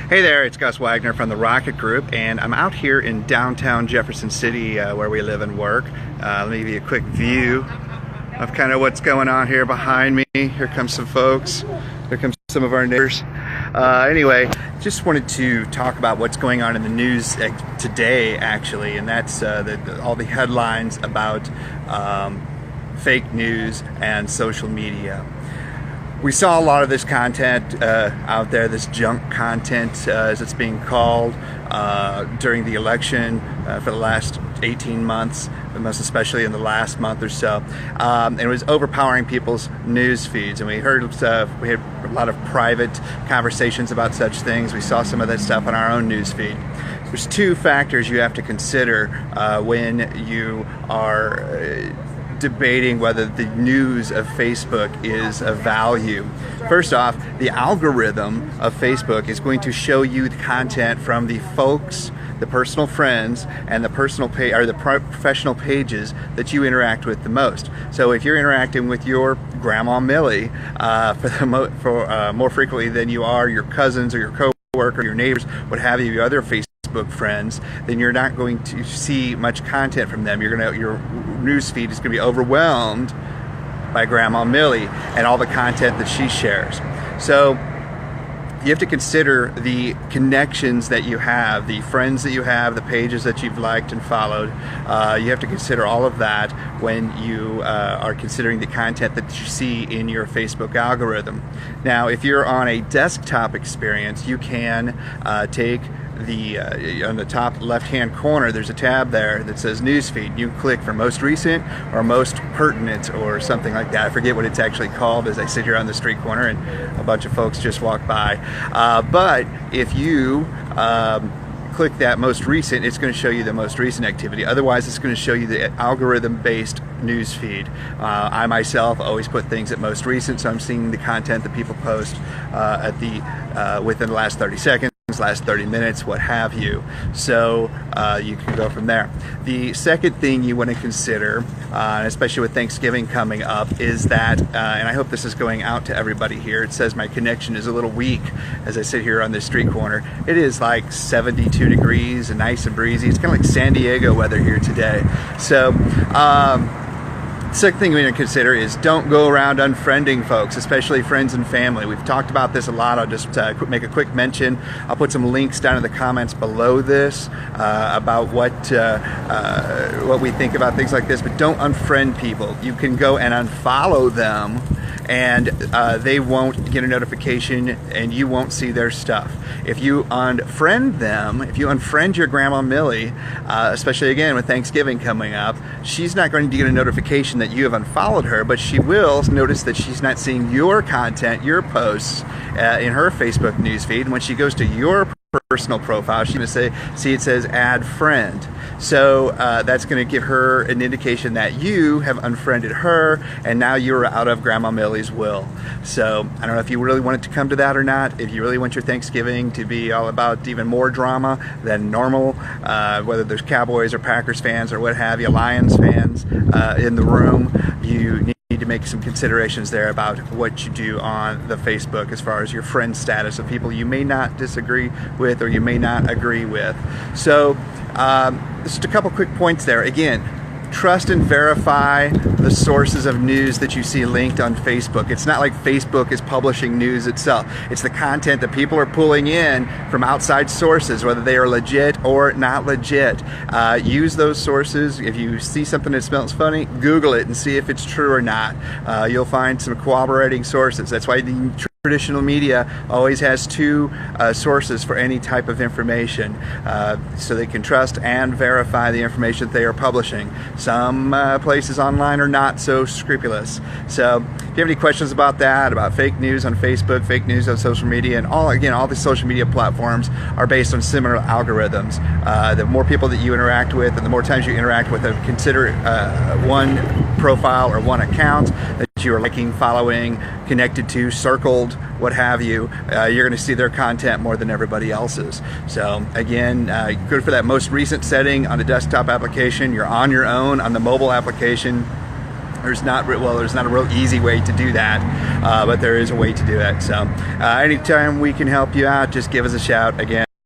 Hey there, it's Gus Wagner from the Rocket Group, and I'm out here in downtown Jefferson City where we live and work. Let me give you a quick view of kind of what's going on here behind me. Here comes some folks. Here comes some of our neighbors. Anyway, just wanted to talk about what's going on in the news today, actually, and that's all the headlines about fake news and social media. We saw a lot of this content out there, this junk content as it's being called, during the election for the last 18 months, but most especially in the last month or so. And it was overpowering people's news feeds, and we had a lot of private conversations about such things. We saw some of that stuff on our own news feed. There's two factors you have to consider when you are debating whether the news of Facebook is of value. First off, the algorithm of Facebook is going to show you the content from the folks, the personal friends, and the personal the professional pages that you interact with the most. So if you're interacting with your Grandma Millie more frequently than you are your cousins or your co-worker, your neighbors, what have you, your other Facebook friends, then you're not going to see much content from them. Your news feed is going to be overwhelmed by Grandma Millie and all the content that she shares. So you have to consider the connections that you have, the friends that you have, the pages that you've liked and followed. You have to consider all of that when you are considering the content that you see in your Facebook algorithm. Now, if you're on a desktop experience, you can take on the top left-hand corner, there's a tab there that says Newsfeed. You click for most recent or most pertinent or something like that. I forget what it's actually called as I sit here on the street corner and a bunch of folks just walk by. But if you click that most recent, it's going to show you the most recent activity. Otherwise, it's going to show you the algorithm-based news feed. I myself always put things at most recent, so I'm seeing the content that people post within the last 30 seconds. Last 30 minutes, what have you. So you can go from there. The second thing you want to consider, especially with Thanksgiving coming up, is that, and I hope this is going out to everybody here, it says my connection is a little weak as I sit here on this street corner. It is like 72 degrees and nice and breezy. It's kind of like San Diego weather here today. So second thing we need to consider is don't go around unfriending folks, especially friends and family. We've talked about this a lot. I'll just make a quick mention. I'll put some links down in the comments below this about what we think about things like this, but don't unfriend people. You can go and unfollow them, and they won't get a notification and you won't see their stuff. If you unfriend them, if you unfriend your Grandma Millie, especially again with Thanksgiving coming up, she's not going to get a notification that you have unfollowed her, but she will notice that she's not seeing your content, your posts in her Facebook newsfeed. And when she goes to your personal profile, she's going to see it says add friend. So that's going to give her an indication that you have unfriended her and now you're out of Grandma Millie's will. So I don't know if you really want it to come to that or not. If you really want your Thanksgiving to be all about even more drama than normal, whether there's Cowboys or Packers fans or what have you, Lions fans in the room, you need to make some considerations there about what you do on the Facebook as far as your friend status of people you may not disagree with or you may not agree with. So just a couple quick points there. Again, trust and verify the sources of news that you see linked on Facebook. It's not like Facebook is publishing news itself. It's the content that people are pulling in from outside sources, whether they are legit or not legit. Use those sources. If you see something that smells funny, Google it and see if it's true or not. You'll find some corroborating sources. That's why the traditional media always has two sources for any type of information, so they can trust and verify the information that they are publishing. Some places online are not so scrupulous. So if you have any questions about that, about fake news on Facebook, fake news on social media, and all the social media platforms are based on similar algorithms. The more people that you interact with and the more times you interact with them, consider one profile or one account that you are liking, following, connected to, circled, what have you, you're going to see their content more than everybody else's. So again, good for that most recent setting on the desktop application. You're on your own on the mobile application. There's not a real easy way to do that, but there is a way to do it. So anytime we can help you out, just give us a shout. Again,